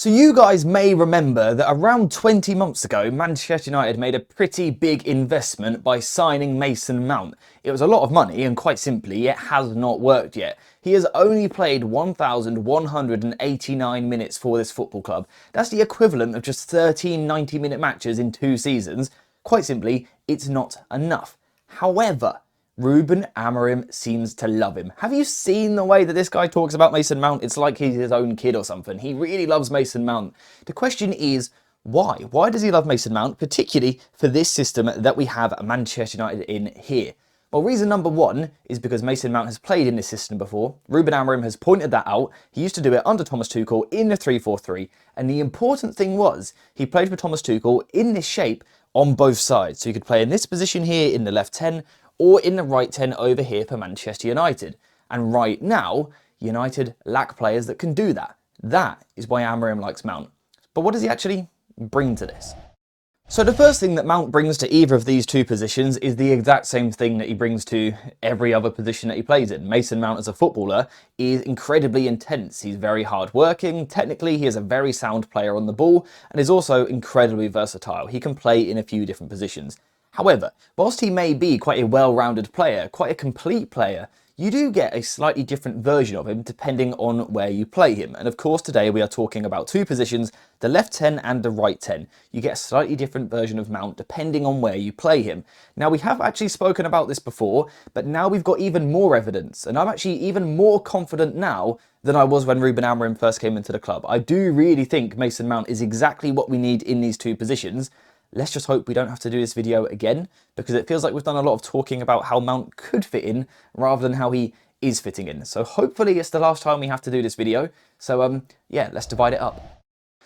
So you guys may remember that around 20 months ago, Manchester United made a pretty big investment by signing Mason Mount. It was a lot of money and quite simply, it has not worked yet. He has only played 1,189 minutes for this football club. That's the equivalent of just 13 90-minute matches in 2 seasons. Quite simply, it's not enough. However, Ruben Amoriim seems to love him. Have you seen the way that this guy talks about Mason Mount? It's like he's his own kid or something. He really loves Mason Mount. The question is, why? Why does he love Mason Mount, particularly for this system that we have Manchester United in here? Well, reason number one is because Mason Mount has played in this system before. Ruben Amoriim has pointed that out. He used to do it under Thomas Tuchel in the 3-4-3. And the important thing was, he played for Thomas Tuchel in this shape on both sides. So he could play in this position here in the left 10, or in the right 10 over here for Manchester United. And right now, United lack players that can do that. That is why Amorim likes Mount. But what does he actually bring to this? So the first thing that Mount brings to either of these two positions is the exact same thing that he brings to every other position that he plays in. Mason Mount as a footballer is incredibly intense. He's very hard working. Technically, he is a very sound player on the ball and is also incredibly versatile. He can play in a few different positions. However, whilst he may be quite a well-rounded player, quite a complete player, you do get a slightly different version of him depending on where you play him. And of course, today we are talking about two positions, the left 10 and the right 10. You get a slightly different version of Mount depending on where you play him. Now, we have actually spoken about this before, but now we've got even more evidence. And I'm actually even more confident now than I was when Ruben Amoriim first came into the club. I do really think Mason Mount is exactly what we need in these two positions. Let's just hope we don't have to do this video again, because it feels like we've done a lot of talking about how Mount could fit in rather than how he is fitting in. So hopefully it's the last time we have to do this video. So yeah, let's divide it up.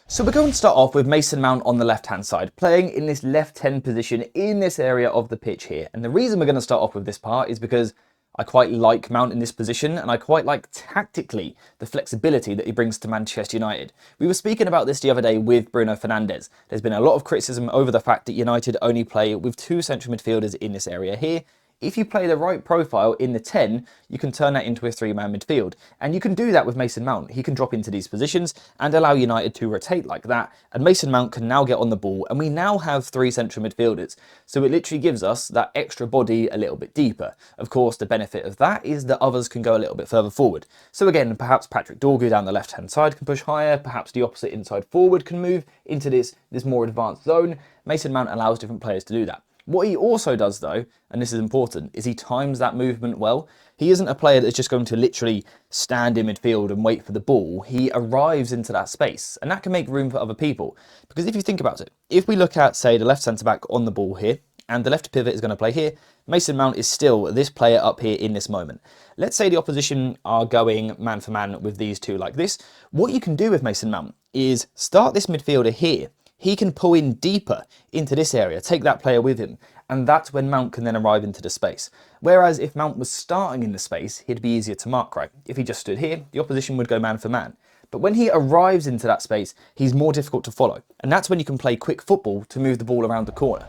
So we're going to start off with Mason Mount on the left-hand side, playing in this left 10 position in this area of the pitch here. And the reason we're going to start off with this part is because I quite like Mount in this position, and I quite like tactically the flexibility that he brings to Manchester United. We were speaking about this the other day with Bruno Fernandes. There's been a lot of criticism over the fact that United only play with 2 central midfielders in this area here. If you play the right profile in the 10, you can turn that into a 3-man midfield. And you can do that with Mason Mount. He can drop into these positions and allow United to rotate like that. And Mason Mount can now get on the ball. And we now have 3 central midfielders. So it literally gives us that extra body a little bit deeper. Of course, the benefit of that is that others can go a little bit further forward. So again, perhaps Patrick Dorgu down the left-hand side can push higher. Perhaps the opposite inside forward can move into this more advanced zone. Mason Mount allows different players to do that. What he also does though, and this is important, is he times that movement well. He isn't a player that's just going to literally stand in midfield and wait for the ball. He arrives into that space, and that can make room for other people. Because if you think about it, if we look at, say, the left centre-back on the ball here, and the left pivot is going to play here, Mason Mount is still this player up here in this moment. Let's say the opposition are going man for man with these two like this. What you can do with Mason Mount is start this midfielder here. He can pull in deeper into this area, take that player with him, and that's when Mount can then arrive into the space. Whereas if Mount was starting in the space, he'd be easier to mark, right? If he just stood here, the opposition would go man for man. But when he arrives into that space, he's more difficult to follow. And that's when you can play quick football to move the ball around the corner.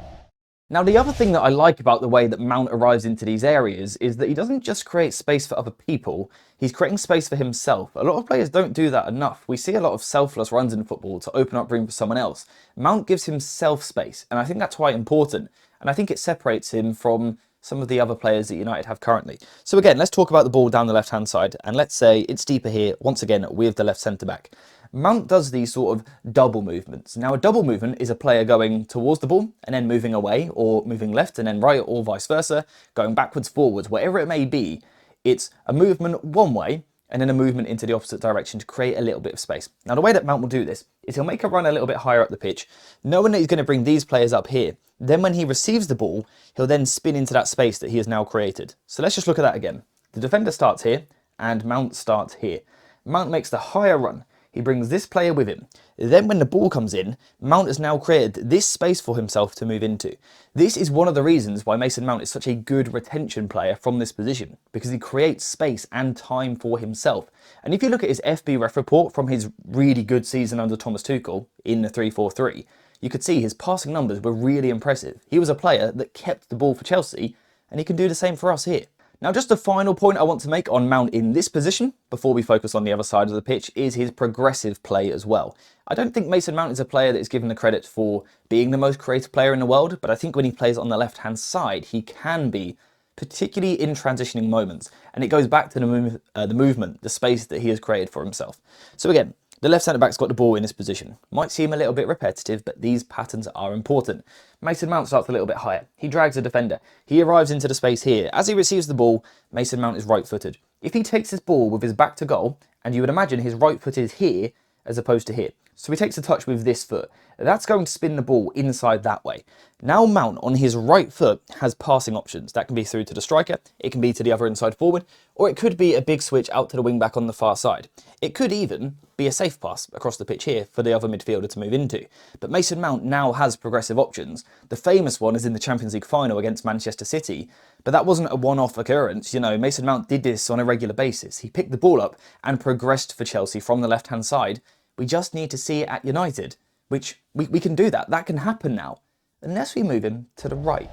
Now, the other thing that I like about the way that Mount arrives into these areas is that he doesn't just create space for other people, he's creating space for himself. A lot of players don't do that enough. We see a lot of selfless runs in football to open up room for someone else. Mount gives himself space, and I think that's quite important. And I think it separates him from some of the other players that United have currently. So again, let's talk about the ball down the left-hand side, and let's say it's deeper here, once again, with the left centre-back. Mount does these sort of double movements. Now, a double movement is a player going towards the ball and then moving away, or moving left and then right, or vice versa, going backwards, forwards, whatever it may be. It's a movement one way and then a movement into the opposite direction to create a little bit of space. Now, the way that Mount will do this is he'll make a run a little bit higher up the pitch, knowing that he's going to bring these players up here. Then when he receives the ball, he'll then spin into that space that he has now created. So let's just look at that again. The defender starts here and Mount starts here. Mount makes the higher run. He brings this player with him. Then when the ball comes in, Mount has now created this space for himself to move into. This is one of the reasons why Mason Mount is such a good retention player from this position, because he creates space and time for himself. And if you look at his FB ref report from his really good season under Thomas Tuchel in the 3-4-3, you could see his passing numbers were really impressive. He was a player that kept the ball for Chelsea, and he can do the same for us here. Now, just a final point I want to make on Mount in this position, before we focus on the other side of the pitch, is his progressive play as well. I don't think Mason Mount is a player that is given the credit for being the most creative player in the world, but I think when he plays on the left-hand side, he can be, particularly in transitioning moments. And it goes back to the movement, the space that he has created for himself. So again, the left centre-back's got the ball in this position. Might seem a little bit repetitive, but these patterns are important. Mason Mount starts a little bit higher. He drags a defender. He arrives into the space here. As he receives the ball, Mason Mount is right-footed. If he takes this ball with his back to goal, and you would imagine his right foot is here as opposed to here. So he takes a touch with this foot. That's going to spin the ball inside that way. Now Mount on his right foot has passing options. That can be through to the striker, it can be to the other inside forward, or it could be a big switch out to the wing back on the far side. It could even be a safe pass across the pitch here for the other midfielder to move into. But Mason Mount now has progressive options. The famous one is in the Champions League final against Manchester City, but that wasn't a one-off occurrence. You know, Mason Mount did this on a regular basis. He picked the ball up and progressed for Chelsea from the left-hand side. We just need to see it at United, which we can do that. That can happen now, unless we move him to the right.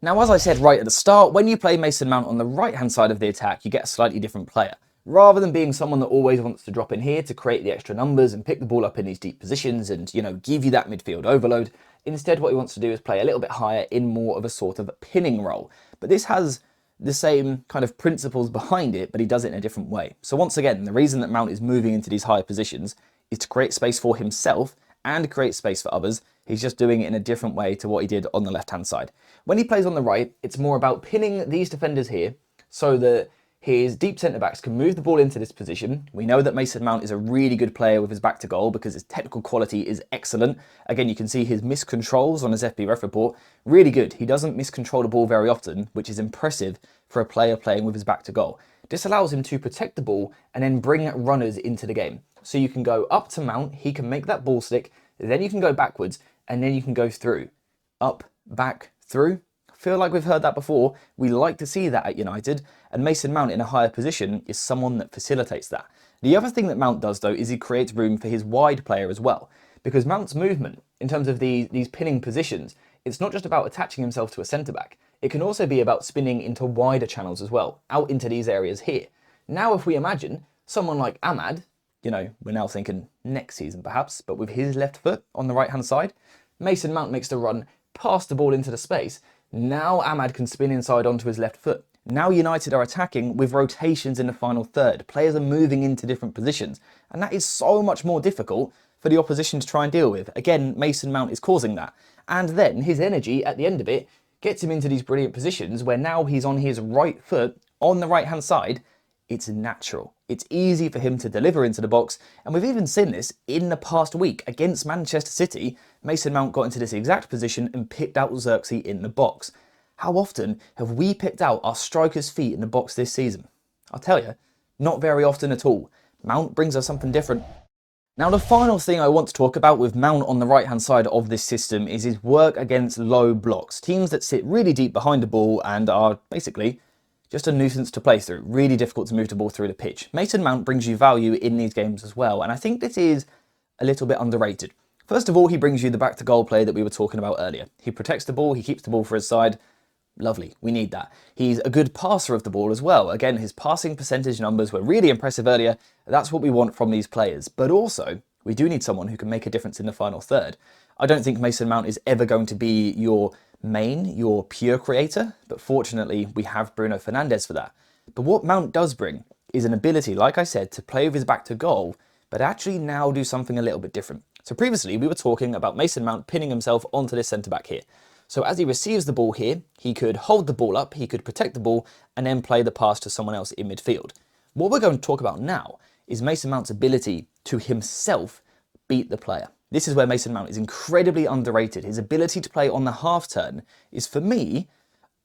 Now, as I said right at the start, when you play Mason Mount on the right-hand side of the attack, you get a slightly different player. Rather than being someone that always wants to drop in here to create the extra numbers and pick the ball up in these deep positions and, you know, give you that midfield overload, instead what he wants to do is play a little bit higher in more of a sort of pinning role. But this has the same kind of principles behind it, but he does it in a different way. So once again, the reason that Mount is moving into these higher positions is to create space for himself and create space for others. He's just doing it in a different way to what he did on the left-hand side. When he plays on the right, it's more about pinning these defenders here so that his deep centre-backs can move the ball into this position. We know that Mason Mount is a really good player with his back to goal because his technical quality is excellent. Again, you can see his miscontrols on his FB ref report. Really good. He doesn't miscontrol the ball very often, which is impressive for a player playing with his back to goal. This allows him to protect the ball and then bring runners into the game. So you can go up to Mount, he can make that ball stick, then you can go backwards, and then you can go through. Up, back, through. I feel like we've heard that before. We like to see that at United, and Mason Mount in a higher position is someone that facilitates that. The other thing that Mount does, though, is he creates room for his wide player as well. Because Mount's movement, in terms of these pinning positions, it's not just about attaching himself to a centre-back. It can also be about spinning into wider channels as well, out into these areas here. Now, if we imagine someone like Ahmad, you know, we're now thinking next season perhaps, but with his left foot on the right-hand side, Mason Mount makes the run, pass the ball into the space. Now Ahmad can spin inside onto his left foot. Now United are attacking with rotations in the final third. Players are moving into different positions, and that is so much more difficult for the opposition to try and deal with. Again, Mason Mount is causing that. And then his energy at the end of it gets him into these brilliant positions where now he's on his right foot on the right-hand side. It's natural. It's easy for him to deliver into the box, and we've even seen this in the past week against Manchester City. Mason Mount got into this exact position and picked out Xerxes in the box. How often have we picked out our striker's feet in the box this season? I'll tell you, not very often at all. Mount brings us something different. Now, the final thing I want to talk about with Mount on the right-hand side of this system is his work against low blocks, teams that sit really deep behind the ball and are basically just a nuisance to play through, really difficult to move the ball through the pitch. Mason Mount brings you value in these games as well, and I think this is a little bit underrated. First of all, he brings you the back-to-goal play that we were talking about earlier. He protects the ball, he keeps the ball for his side. Lovely, we need that. He's a good passer of the ball as well. Again, his passing percentage numbers were really impressive earlier. That's what we want from these players. But also, we do need someone who can make a difference in the final third. I don't think Mason Mount is ever going to be your pure creator, but fortunately we have Bruno Fernandes for that. But what Mount does bring is an ability, like I said, to play with his back to goal, but actually now do something a little bit different. So previously we were talking about Mason Mount pinning himself onto this centre-back here. So as he receives the ball here, he could hold the ball up, he could protect the ball, and then play the pass to someone else in midfield. What we're going to talk about now is Mason Mount's ability to himself beat the player. This is where Mason Mount is incredibly underrated. His ability to play on the half turn is, for me,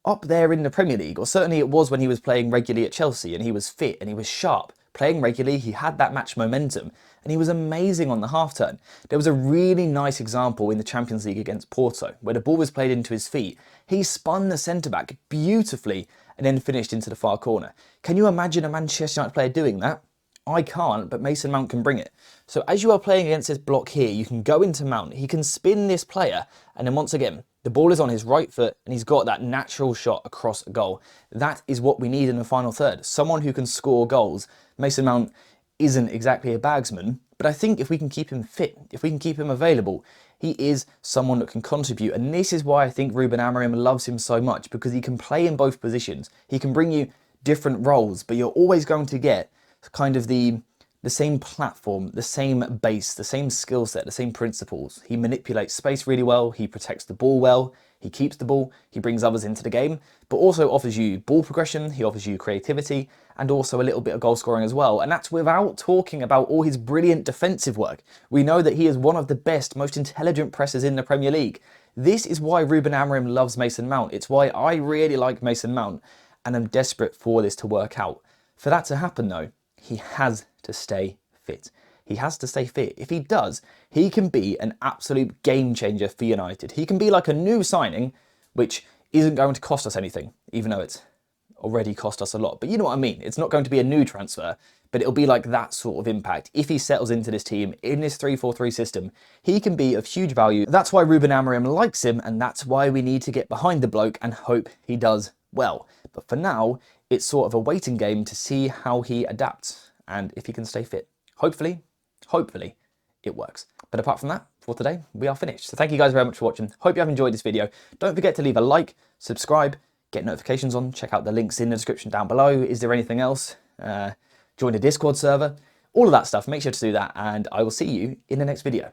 up there in the Premier League, or certainly it was when he was playing regularly at Chelsea and he was fit and he was sharp. Playing regularly, he had that match momentum and he was amazing on the half turn. There was a really nice example in the Champions League against Porto where the ball was played into his feet. He spun the centre-back beautifully and then finished into the far corner. Can you imagine a Manchester United player doing that? I can't, but Mason Mount can bring it. So as you are playing against this block here, you can go into Mount, he can spin this player, and then once again, The ball is on his right foot and he's got that natural shot across a goal. That is what we need in the final third. Someone who can score goals. Mason Mount isn't exactly a bagsman, but I think if we can keep him fit, if we can keep him available, he is someone that can contribute. And this is why I think Ruben Amoriim loves him so much, because he can play in both positions. He can bring you different roles, but you're always going to get kind of the same platform, the same base, the same skill set, the same principles. He manipulates space really well, he protects the ball well, he keeps the ball, he brings others into the game, but also offers you ball progression, he offers you creativity, and also a little bit of goal scoring as well. And that's without talking about all his brilliant defensive work. We know that he is one of the best, most intelligent pressers in the Premier League. This is why Ruben Amoriim loves Mason Mount. It's why I really like Mason Mount, and I'm desperate for this to work out. For that to happen though, he has to stay fit. He has to stay fit. If he does, he can be an absolute game changer for United. He can be like a new signing, which isn't going to cost us anything, even though it's already cost us a lot. But you know what I mean. It's not going to be a new transfer, but it'll be like that sort of impact. If he settles into this team, in this 3-4-3 system, he can be of huge value. That's why Ruben Amoriim likes him, and that's why we need to get behind the bloke and hope he does well. But for now, it's sort of a waiting game to see how he adapts and if he can stay fit. Hopefully it works. But apart from that, for today, we are finished. So thank you guys very much for watching. Hope you have enjoyed this video. Don't forget to leave a like, subscribe, get notifications on, check out the links in the description down below. Is there anything else? Join the Discord server, all of that stuff. Make sure to do that, and I will see you in the next video.